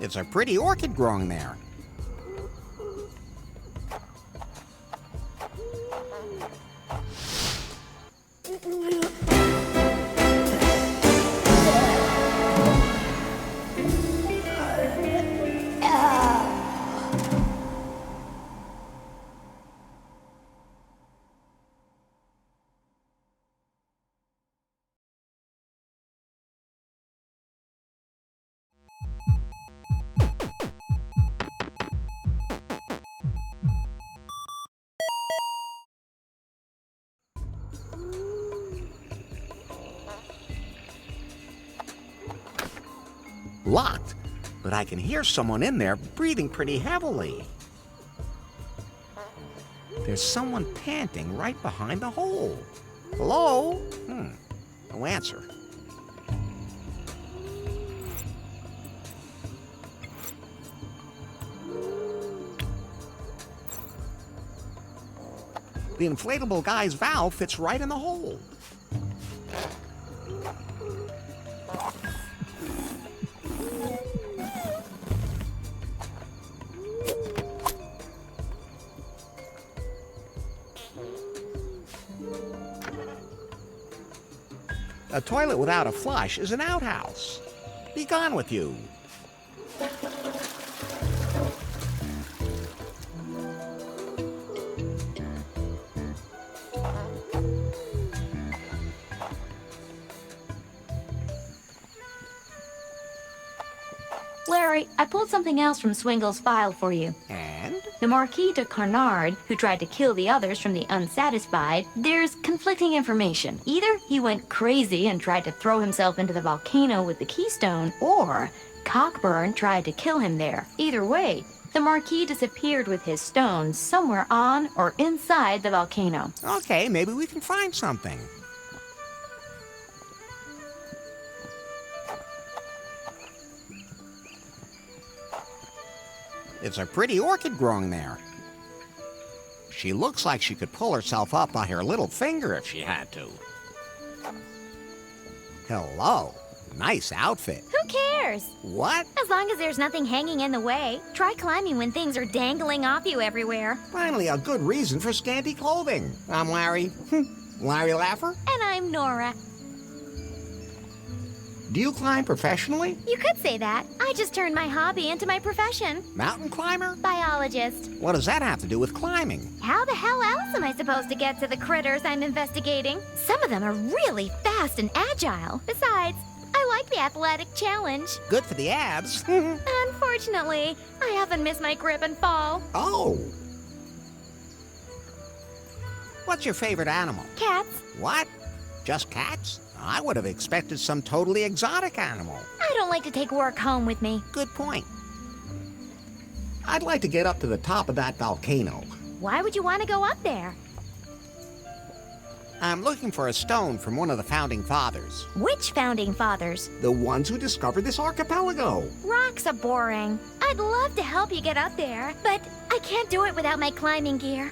It's a pretty orchid growing there. Locked, but I can hear someone in there breathing pretty heavily. There's someone panting right behind the hole. Hello? No answer. The inflatable guy's valve fits right in the hole. A toilet without a flush is an outhouse. Be gone with you. Larry, I pulled something else from Swingle's file for you. And? The Marquis de Carnard, who tried to kill the others from the Unsatisfied, there's conflicting information. Either he went crazy and tried to throw himself into the volcano with the keystone, or Cockburn tried to kill him there. Either way, the Marquis disappeared with his stone somewhere on or inside the volcano. Okay, maybe we can find something. It's a pretty orchid growing there. She looks like she could pull herself up by her little finger if she had to. Hello. Nice outfit. Who cares? What? As long as there's nothing hanging in the way. Try climbing when things are dangling off you everywhere. Finally, a good reason for scanty clothing. I'm Larry. Larry Laffer. And I'm Nora. Do you climb professionally? You could say that. I just turned my hobby into my profession. Mountain climber? Biologist. What does that have to do with climbing? How the hell else am I supposed to get to the critters I'm investigating? Some of them are really fast and agile. Besides, I like the athletic challenge. Good for the abs. Unfortunately, I often miss my grip and fall. Oh. What's your favorite animal? Cats. What? Just cats? I would have expected some totally exotic animal. I don't like to take work home with me. Good point. I'd like to get up to the top of that volcano. Why would you want to go up there? I'm looking for a stone from one of the founding fathers. Which founding fathers? The ones who discovered this archipelago. Rocks are boring. I'd love to help you get up there, but I can't do it without my climbing gear.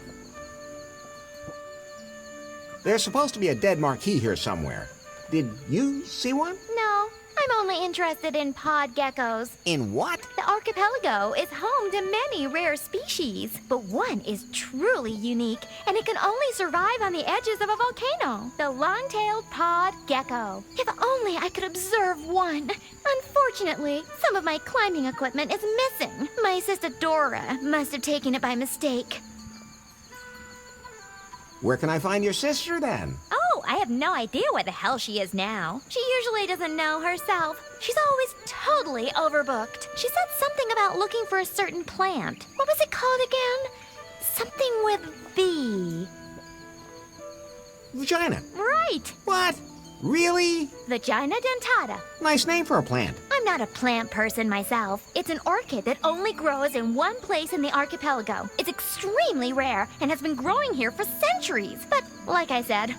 There's supposed to be a dead marquis here somewhere. Did you see one? No, I'm only interested in pod geckos. In what? The archipelago is home to many rare species, but one is truly unique, and it can only survive on the edges of a volcano. The long-tailed pod gecko. If only I could observe one. Unfortunately, some of my climbing equipment is missing. My sister Dora must have taken it by mistake. Where can I find your sister then? Oh, I have no idea where the hell she is now. She usually doesn't know herself. She's always totally overbooked. She said something about looking for a certain plant. What was it called again? Something with V. Vagina. Right. What? Really? Vagina dentata. Nice name for a plant. I'm not a plant person myself. It's an orchid that only grows in one place in the archipelago. It's extremely rare and has been growing here for centuries. But like I said,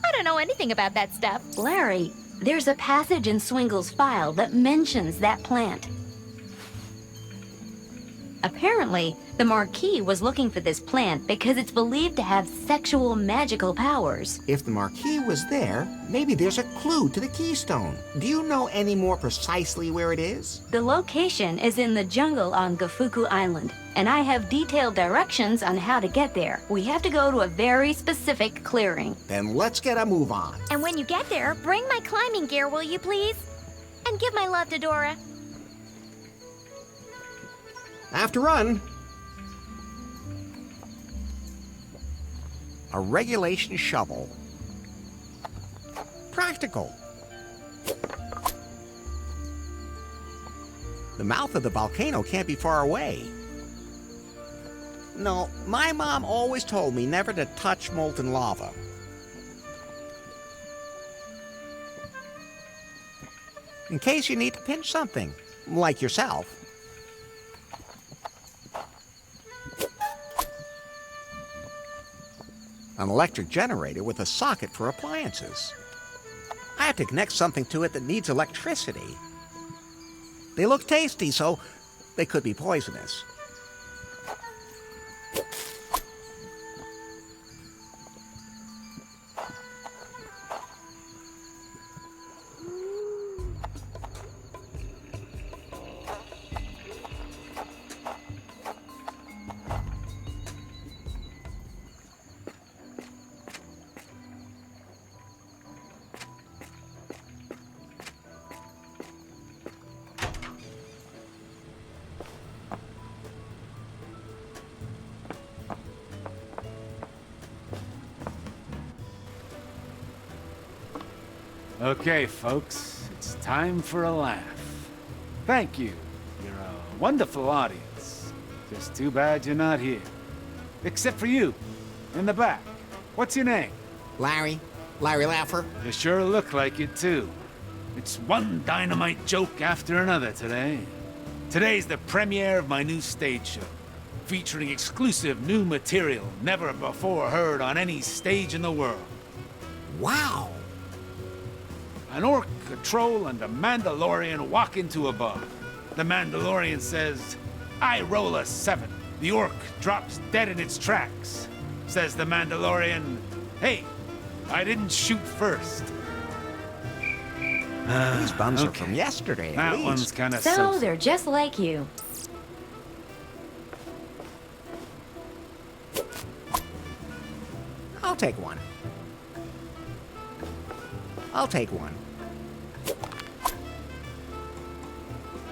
I don't know anything about that stuff. Larry, there's a passage in Swingle's file that mentions that plant. Apparently, the Marquis was looking for this plant because it's believed to have sexual magical powers. If the Marquis was there, maybe there's a clue to the keystone. Do you know any more precisely where it is? The location is in the jungle on Gafuku Island, and I have detailed directions on how to get there. We have to go to a very specific clearing. Then let's get a move on. And when you get there, bring my climbing gear, will you please? And give my love to Dora. Have to run. A regulation shovel. Practical. The mouth of the volcano can't be far away. No, my mom always told me never to touch molten lava. In case you need to pinch something, like yourself. An electric generator with a socket for appliances. I have to connect something to it that needs electricity. They look tasty, so they could be poisonous. Okay, folks, it's time for a laugh. Thank you. You're a wonderful audience. Just too bad you're not here. Except for you, in the back. What's your name? Larry Laffer. You sure look like it, too. It's one dynamite joke after another today. Today's the premiere of my new stage show, featuring exclusive new material never before heard on any stage in the world. Wow. An orc, a troll, and a Mandalorian walk into a bar. The Mandalorian says, "I roll a 7." The orc drops dead in its tracks. Says the Mandalorian, "Hey, I didn't shoot first." These buns are okay. from yesterday, at That least. one's kind of So they're just like you. I'll take one. I'll take one.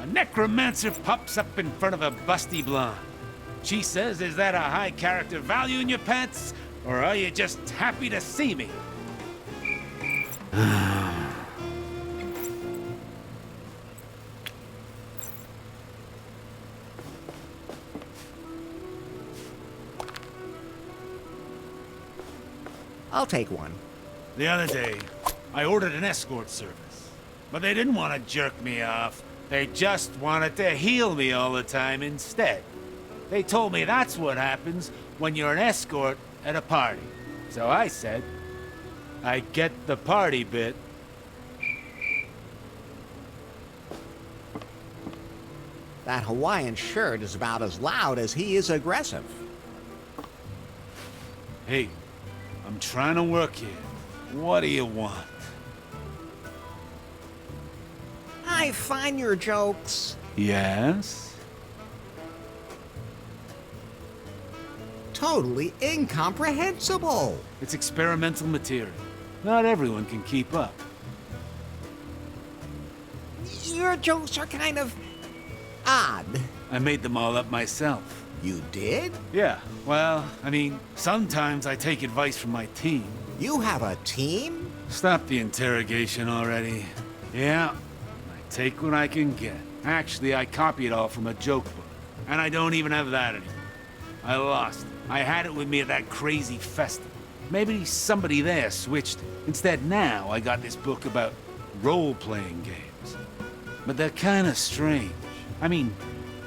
A necromancer pops up in front of a busty blonde. She says, "Is that a high character value in your pants, or are you just happy to see me?" I'll take one. The other day, I ordered an escort service, but they didn't want to jerk me off. They just wanted to heal me all the time instead. They told me that's what happens when you're an escort at a party. So I said, I get the party bit. That Hawaiian shirt is about as loud as he is aggressive. Hey, I'm trying to work here. What do you want? I find your jokes Yes? totally incomprehensible. It's experimental material. Not everyone can keep up. Your jokes are kind of odd. I made them all up myself. You did? Yeah, well, I mean, sometimes I take advice from my team. You have a team? Stop the interrogation already. Yeah, I take what I can get. Actually, I copied it all from a joke book. And I don't even have that anymore. I lost it. I had it with me at that crazy festival. Maybe somebody there switched. Instead, now I got this book about role-playing games. But they're kinda strange. I mean,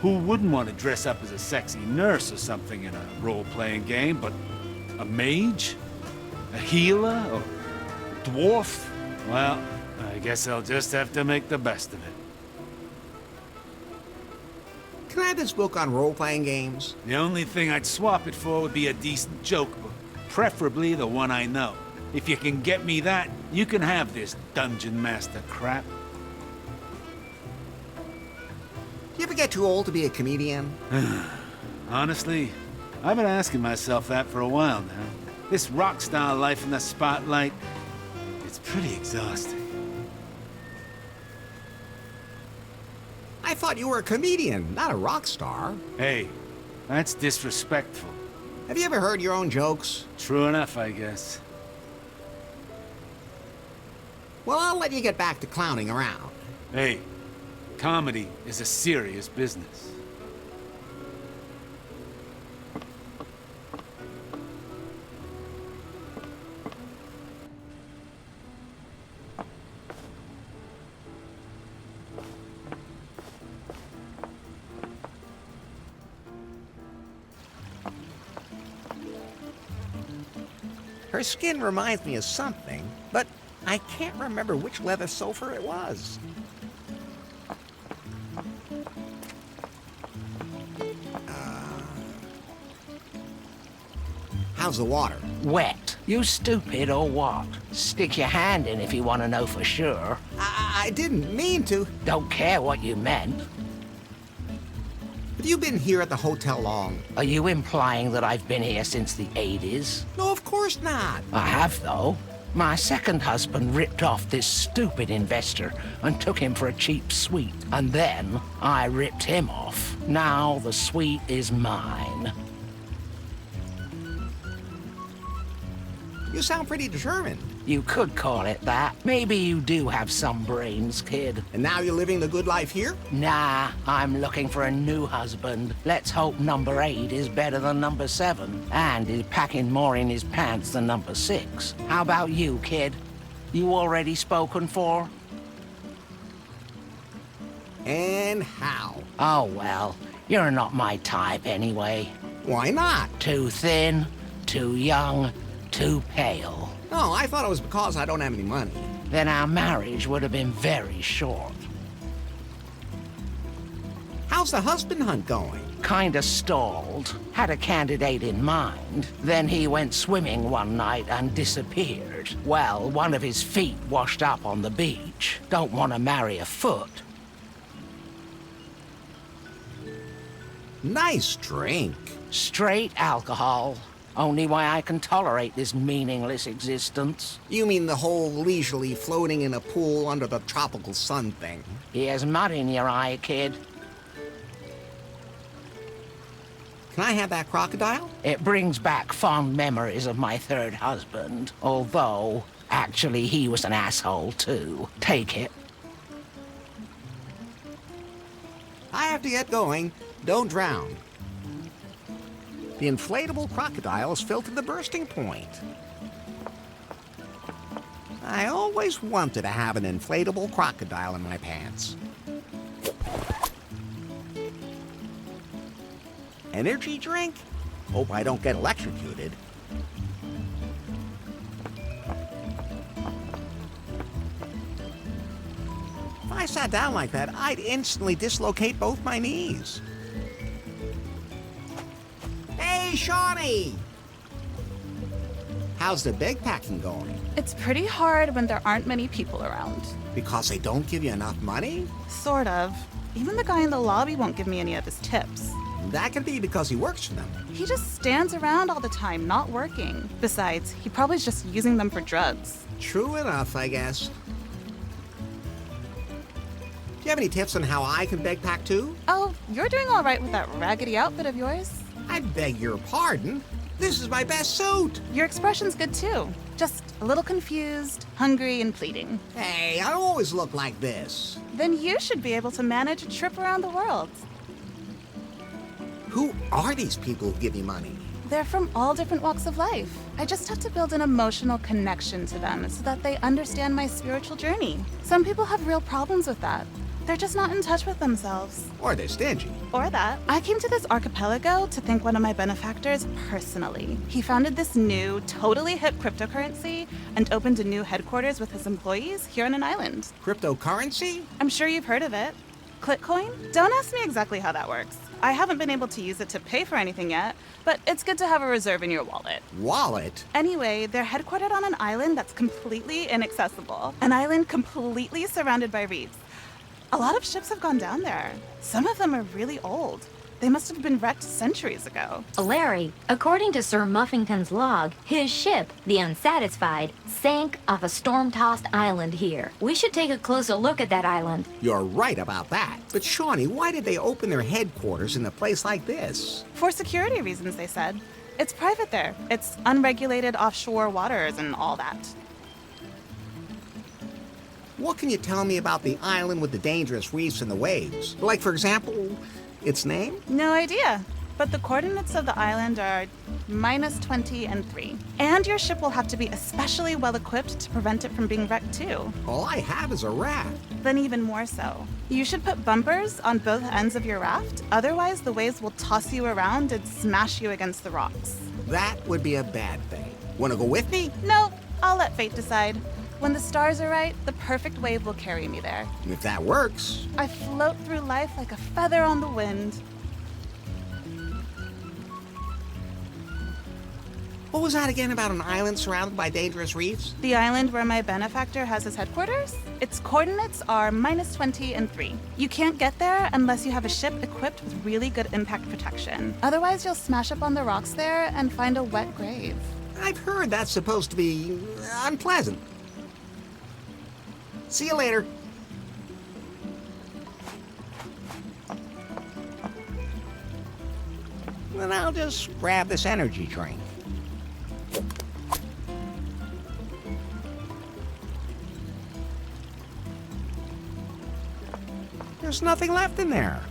who wouldn't want to dress up as a sexy nurse or something in a role-playing game, but a mage? A healer? Or a dwarf? Well, I guess I'll just have to make the best of it. Can I have this book on role-playing games? The only thing I'd swap it for would be a decent joke book. Preferably the one I know. If you can get me that, you can have this Dungeon Master crap. Do you ever get too old to be a comedian? Honestly, I've been asking myself that for a while now. This rock star life in the spotlight, it's pretty exhausting. I thought you were a comedian, not a rock star. Hey, that's disrespectful. Have you ever heard your own jokes? True enough, I guess. Well, I'll let you get back to clowning around. Hey, comedy is a serious business. Her skin reminds me of something, but I can't remember which leather sofa it was. How's the water? Wet. You stupid or what? Stick your hand in if you want to know for sure. I didn't mean to. Don't care what you meant. Have you been here at the hotel long? Are you implying that I've been here since the 80s? No, of course not. I have, though. My second husband ripped off this stupid investor and took him for a cheap suite. And then I ripped him off. Now the suite is mine. You sound pretty determined. You could call it that. Maybe you do have some brains, kid. And now you're living the good life here? Nah, I'm looking for a new husband. Let's hope number 8 is better than number 7, and is packing more in his pants than number 6. How about you, kid? You already spoken for? And how? Oh, well, you're not my type anyway. Why not? Too thin, too young, too pale. Oh, I thought it was because I don't have any money. Then our marriage would have been very short. How's the husband hunt going? Kinda stalled. Had a candidate in mind. Then he went swimming one night and disappeared. Well, one of his feet washed up on the beach. Don't want to marry a foot. Nice drink. Straight alcohol. Only way I can tolerate this meaningless existence. You mean the whole leisurely floating in a pool under the tropical sun thing? Here's mud in your eye, kid. Can I have that crocodile? It brings back fond memories of my third husband. Although, actually, he was an asshole, too. Take it. I have to get going. Don't drown. The inflatable crocodile is filled to the bursting point. I always wanted to have an inflatable crocodile in my pants. Energy drink? Hope I don't get electrocuted. If I sat down like that, I'd instantly dislocate both my knees. Hey, Shawnee! How's the bag packing going? It's pretty hard when there aren't many people around. Because they don't give you enough money? Sort of. Even the guy in the lobby won't give me any of his tips. That could be because he works for them. He just stands around all the time, not working. Besides, he probably's just using them for drugs. True enough, I guess. Do you have any tips on how I can bag pack too? Oh, you're doing all right with that raggedy outfit of yours. I beg your pardon. This is my best suit. Your expression's good too. Just a little confused, hungry, and pleading. Hey, I always look like this. Then you should be able to manage a trip around the world. Who are these people who give you money? They're from all different walks of life. I just have to build an emotional connection to them so that they understand my spiritual journey. Some people have real problems with that. They're just not in touch with themselves. Or they're stingy. Or that. I came to this archipelago to thank one of my benefactors personally. He founded this new, totally hip cryptocurrency and opened a new headquarters with his employees here on an island. Cryptocurrency? I'm sure you've heard of it. Clickcoin? Don't ask me exactly how that works. I haven't been able to use it to pay for anything yet, but it's good to have a reserve in your wallet. Wallet? Anyway, they're headquartered on an island that's completely inaccessible. An island completely surrounded by reefs. A lot of ships have gone down there. Some of them are really old. They must have been wrecked centuries ago. Larry, according to Sir Muffington's log, his ship, the Unsatisfied, sank off a storm-tossed island here. We should take a closer look at that island. You're right about that. But Shawnee, why did they open their headquarters in a place like this? For security reasons, they said. It's private there. It's unregulated offshore waters and all that. What can you tell me about the island with the dangerous reefs and the waves? Like, for example, its name? No idea. But the coordinates of the island are -20 and 3. And your ship will have to be especially well equipped to prevent it from being wrecked too. All I have is a raft. Then even more so. You should put bumpers on both ends of your raft, otherwise the waves will toss you around and smash you against the rocks. That would be a bad thing. Want to go with me? No, I'll let fate decide. When the stars are right, the perfect wave will carry me there. If that works. I float through life like a feather on the wind. What was that again about an island surrounded by dangerous reefs? The island where my benefactor has his headquarters? Its coordinates are -20 and 3. You can't get there unless you have a ship equipped with really good impact protection. Otherwise, you'll smash up on the rocks there and find a wet grave. I've heard that's supposed to be unpleasant. See you later. Then I'll just grab this energy drink. There's nothing left in there.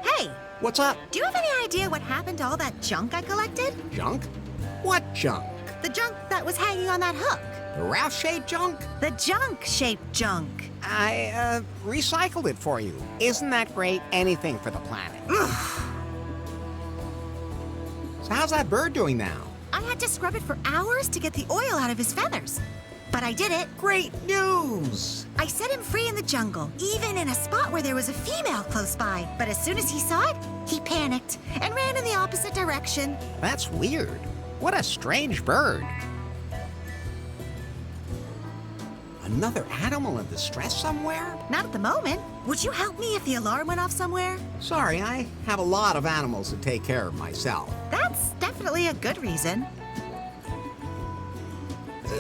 Hey, What's up? do you have any idea what happened to all that junk I collected? Junk? What junk? The junk that was hanging on that hook. The raft-shaped junk? The junk-shaped junk. I, recycled it for you. Isn't that great? Anything for the planet. So how's that bird doing now? I had to scrub it for hours to get the oil out of his feathers. But I did it. Great news! I set him free in the jungle, even in a spot where there was a female close by. But as soon as he saw it, he panicked and ran in the opposite direction. That's weird. What a strange bird. Another animal in distress somewhere? Not at the moment. Would you help me if the alarm went off somewhere? Sorry, I have a lot of animals to take care of myself. That's definitely a good reason.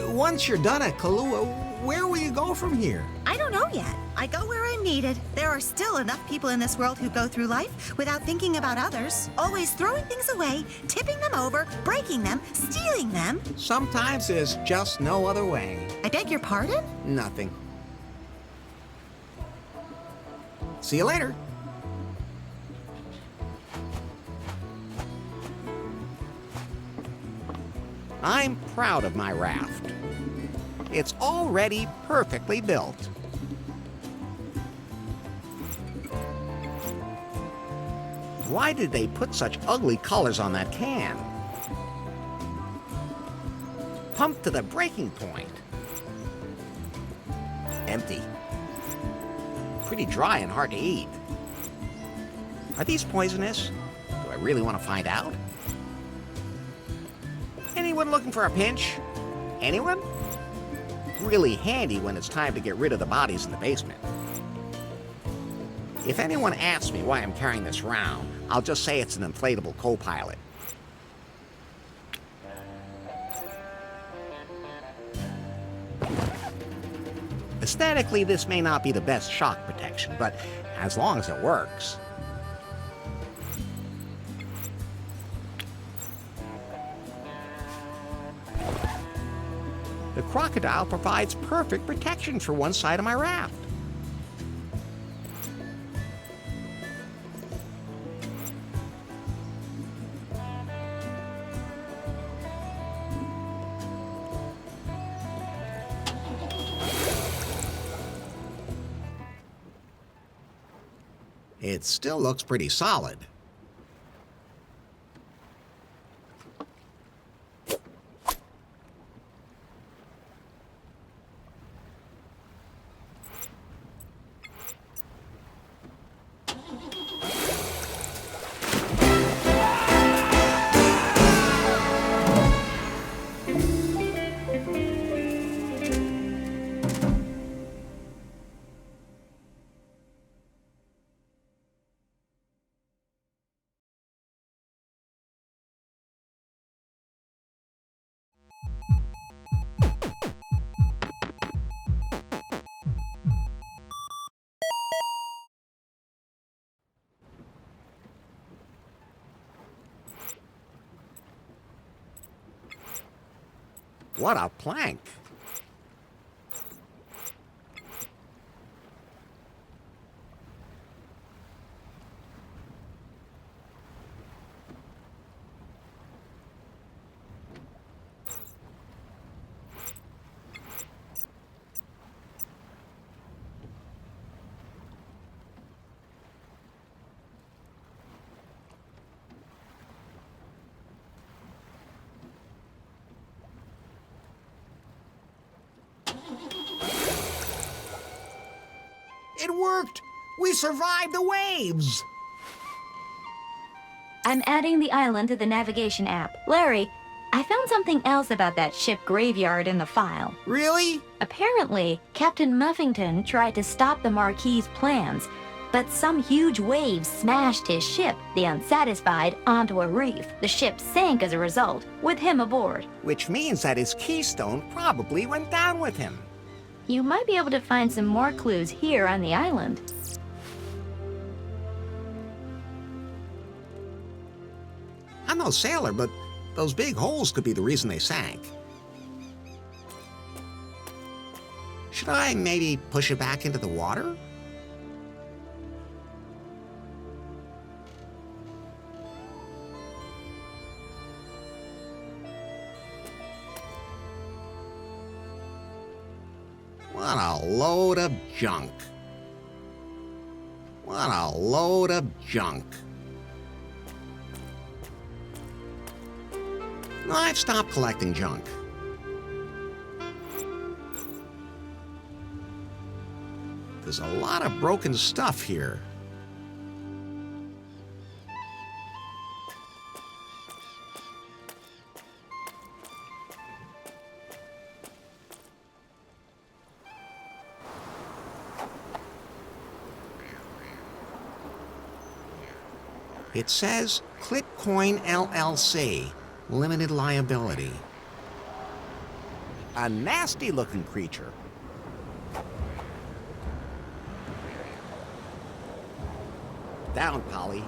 Once you're done at Kahlua, where will you go from here? I don't know yet. I go where I'm needed. There are still enough people in this world who go through life without thinking about others, always throwing things away, tipping them over, breaking them, stealing them. Sometimes there's just no other way. I beg your pardon? Nothing. See you later. I'm proud of my raft. It's already perfectly built. Why did they put such ugly colors on that can? Pumped to the breaking point. Empty. Pretty dry and hard to eat. Are these poisonous? Do I really want to find out? Anyone looking for a pinch? Anyone? Really handy when it's time to get rid of the bodies in the basement. If anyone asks me why I'm carrying this around, I'll just say it's an inflatable co-pilot. Aesthetically, this may not be the best shock protection, but as long as it works. The crocodile provides perfect protection for one side of my raft. It still looks pretty solid. What a plank! It worked! We survived the waves! I'm adding the island to the navigation app. Larry, I found something else about that ship graveyard in the file. Really? Apparently, Captain Muffington tried to stop the Marquis's plans, but some huge waves smashed his ship, the Unsatisfied, onto a reef. The ship sank as a result, with him aboard. Which means that his keystone probably went down with him. You might be able to find some more clues here on the island. I'm no sailor, but those big holes could be the reason they sank. Should I maybe push it back into the water? What a load of junk. What a load of junk. I've stopped collecting junk. There's a lot of broken stuff here. It says Clipcoin LLC, limited liability. A nasty-looking creature. Down, Polly.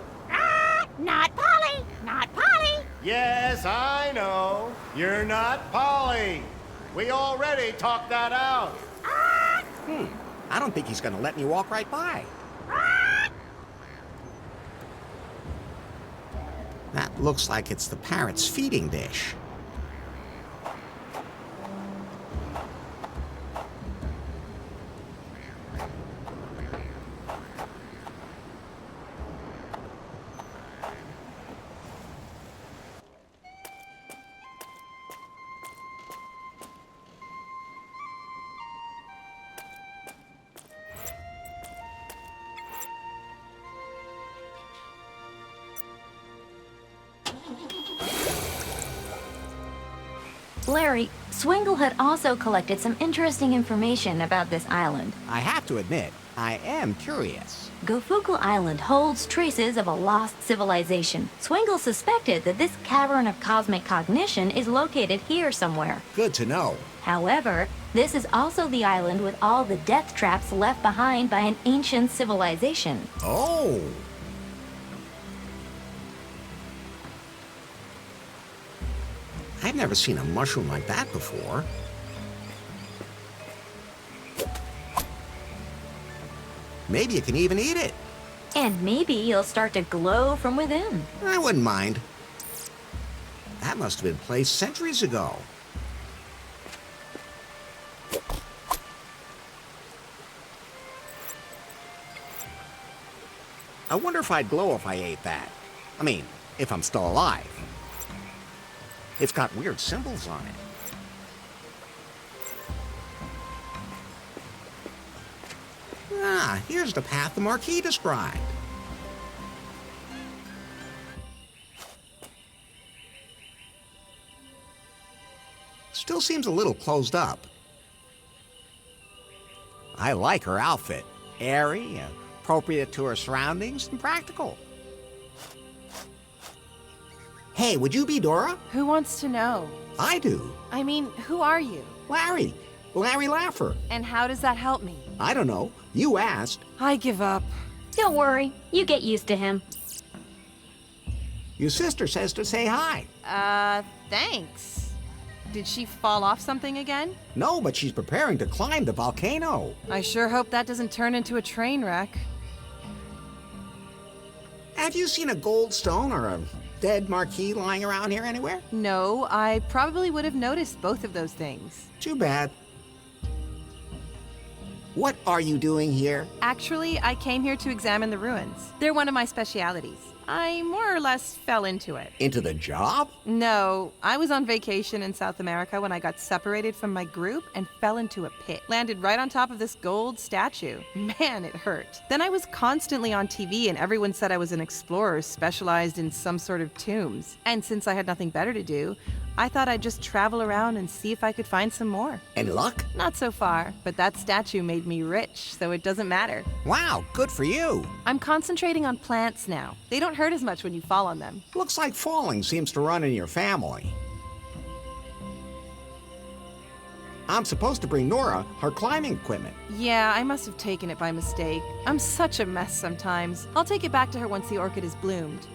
Not Polly! Not Polly! Yes, I know. You're not Polly. We already talked that out. I don't think he's gonna let me walk right by. That looks like it's the parrot's feeding dish. Larry, Swingle had also collected some interesting information about this island. I have to admit, I am curious. Gofuku Island holds traces of a lost civilization. Swingle suspected that this cavern of cosmic cognition is located here somewhere. Good to know. However, this is also the island with all the death traps left behind by an ancient civilization. Oh! I've never seen a mushroom like that before. Maybe you can even eat it. And maybe you'll start to glow from within. I wouldn't mind. That must have been placed centuries ago. I wonder if I'd glow if I ate that. I mean, if I'm still alive. It's got weird symbols on it. Ah, here's the path the Marquis described. Still seems a little closed up. I like her outfit. Airy, appropriate to her surroundings, and practical. Hey, would you be Dora? Who wants to know? I do. I mean, who are you? Larry. Larry Laffer. And how does that help me? I don't know. You asked. I give up. Don't worry, you get used to him. Your sister says to say hi. Thanks. Did she fall off something again? No, but she's preparing to climb the volcano. I sure hope that doesn't turn into a train wreck. Have you seen a gold stone or a dead marquee lying around here anywhere? No, I probably would have noticed both of those things. Too bad. What are you doing here? Actually, I came here to examine the ruins. They're one of my specialities. I more or less fell into it. Into the job? No, I was on vacation in South America when I got separated from my group and fell into a pit. Landed right on top of this gold statue. Man, it hurt. Then I was constantly on TV and everyone said I was an explorer specialized in some sort of tombs. And since I had nothing better to do, I thought I'd just travel around and see if I could find some more. Any luck? Not so far, but that statue made me rich, so it doesn't matter. Wow, good for you. I'm concentrating on plants now. They don't hurt as much when you fall on them. Looks like falling seems to run in your family. I'm supposed to bring Nora her climbing equipment. Yeah, I must have taken it by mistake. I'm such a mess sometimes. I'll take it back to her once the orchid is bloomed.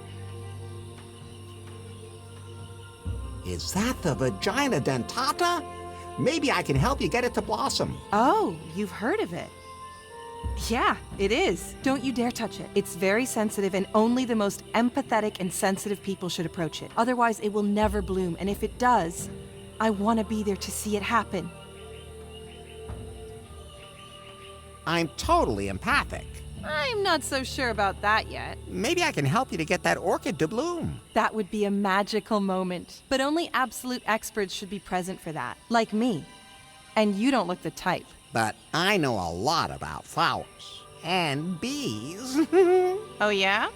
Is that the vagina dentata? Maybe I can help you get it to blossom. Oh, you've heard of it? Yeah, it is. Don't you dare touch it. It's very sensitive and only the most empathetic and sensitive people should approach it. Otherwise, it will never bloom, and if it does, I want to be there to see it happen. I'm totally empathic. I'm not so sure about that yet. Maybe I can help you to get that orchid to bloom. That would be a magical moment. But only absolute experts should be present for that, like me. And you don't look the type. But I know a lot about flowers. And bees. Oh, yeah?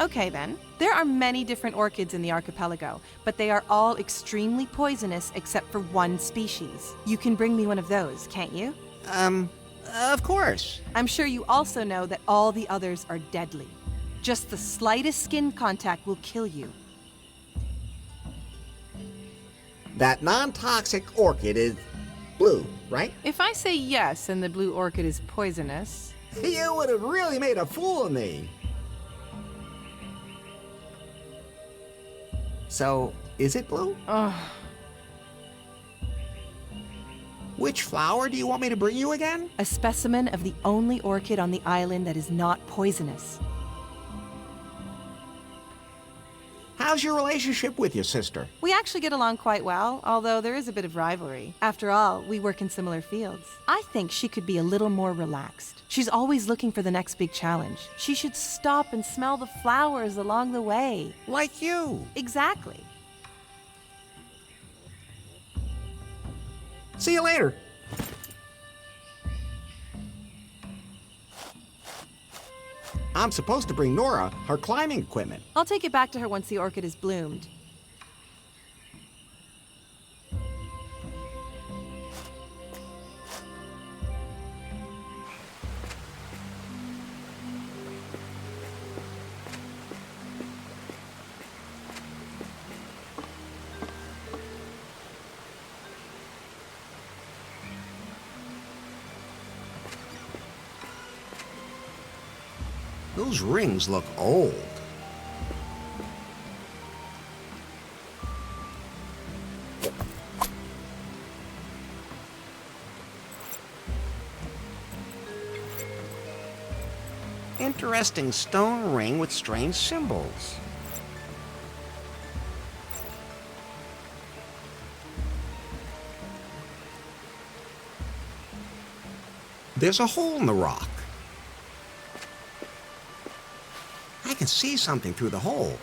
Okay, then. There are many different orchids in the archipelago, but they are all extremely poisonous except for one species. You can bring me one of those, can't you? Of course. I'm sure you also know that all the others are deadly. Just the slightest skin contact will kill you. That non-toxic orchid is blue, right? If I say yes and the blue orchid is poisonous... You would have really made a fool of me. So, is it blue? Ugh. Which flower do you want me to bring you again? A specimen of the only orchid on the island that is not poisonous. How's your relationship with your sister? We actually get along quite well, although there is a bit of rivalry. After all, we work in similar fields. I think she could be a little more relaxed. She's always looking for the next big challenge. She should stop and smell the flowers along the way. Like you. Exactly. See you later. I'm supposed to bring Nora her climbing equipment. I'll take it back to her once the orchid is bloomed. Those rings look old. Interesting stone ring with strange symbols. There's a hole in the rock. can see something through the hole.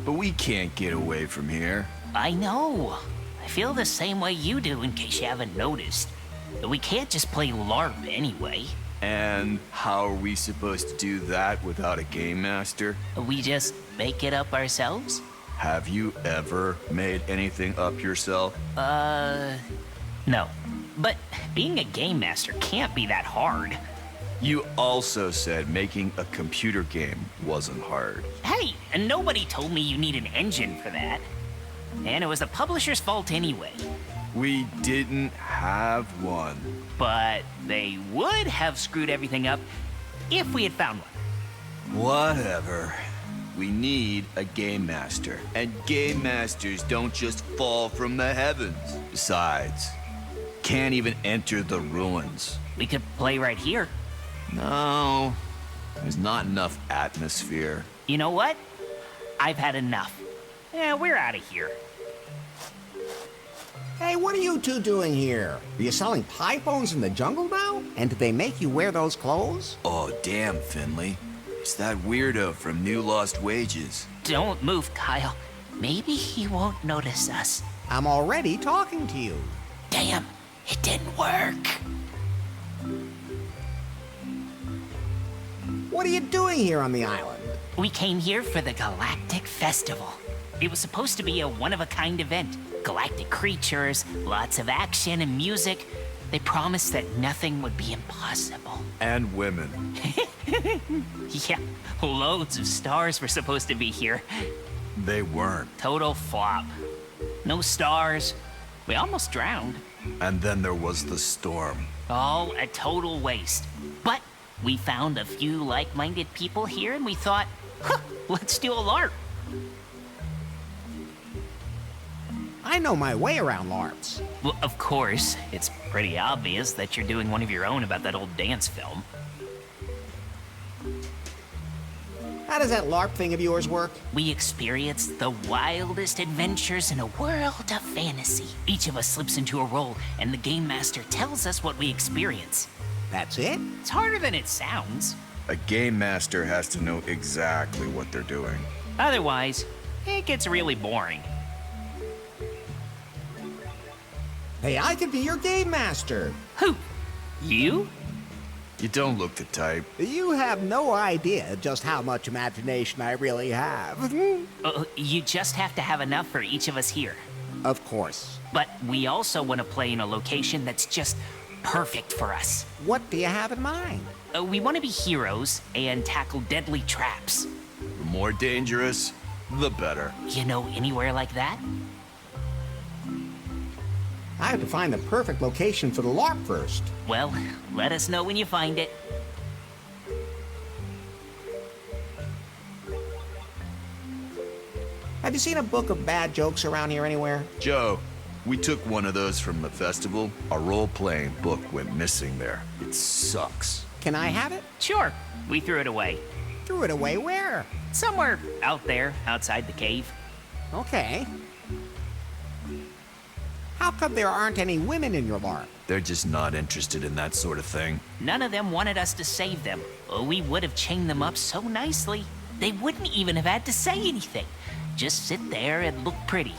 But we can't get away from here. I know. I feel the same way you do, in case you haven't noticed. We can't just play LARP anyway. And how are we supposed to do that without a game master? We just make it up ourselves? Have you ever made anything up yourself? No. But being a game master can't be that hard. You also said making a computer game wasn't hard. Hey, and nobody told me you need an engine for that. And it was the publisher's fault anyway. We didn't have one. But they would have screwed everything up if we had found one. Whatever. We need a game master. And game masters don't just fall from the heavens. Besides, can't even enter the ruins. We could play right here. No, there's not enough atmosphere. You know what? I've had enough. Yeah, we're out of here. Hey, what are you two doing here? Are you selling pie bones in the jungle now? And did they make you wear those clothes? Oh, damn, Finley. It's that weirdo from New Lost Wages. Don't move, Kyle. Maybe he won't notice us. I'm already talking to you. Damn, it didn't work. What are you doing here on the island? We came here for the Galactic Festival. It was supposed to be a one-of-a-kind event. Galactic creatures, lots of action and music. They promised that nothing would be impossible. And women. Yeah, loads of stars were supposed to be here. They weren't. Total flop. No stars. We almost drowned. And then there was the storm. All a total waste. But we found a few like-minded people here and we thought, huh, let's do a LARP. I know my way around LARPs. Well, of course, it's pretty obvious that you're doing one of your own about that old dance film. How does that LARP thing of yours work? We experience the wildest adventures in a world of fantasy. Each of us slips into a role, and the game master tells us what we experience. That's it? It's harder than it sounds. A game master has to know exactly what they're doing. Otherwise, it gets really boring. Hey, I could be your game master. Who? You? You don't look the type. You have no idea just how much imagination I really have. You just have to have enough for each of us here. Of course. But we also want to play in a location that's just perfect for us. What do you have in mind? We want to be heroes and tackle deadly traps. The more dangerous, the better. You know anywhere like that? I have to find the perfect location for the LARP first. Well, let us know when you find it. Have you seen a book of bad jokes around here anywhere? Joe, we took one of those from the festival. Our role-playing book went missing there. It sucks. Can I have it? Sure, we threw it away. Threw it away where? Somewhere out there, outside the cave. Okay. How come there aren't any women in your LARP? They're just not interested in that sort of thing. None of them wanted us to save them. We would have chained them up so nicely. They wouldn't even have had to say anything. Just sit there and look pretty.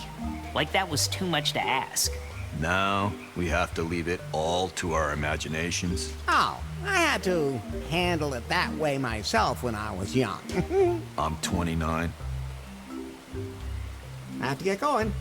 Like that was too much to ask. Now, we have to leave it all to our imaginations. Oh, I had to handle it that way myself when I was young. I'm 29. I have to get going.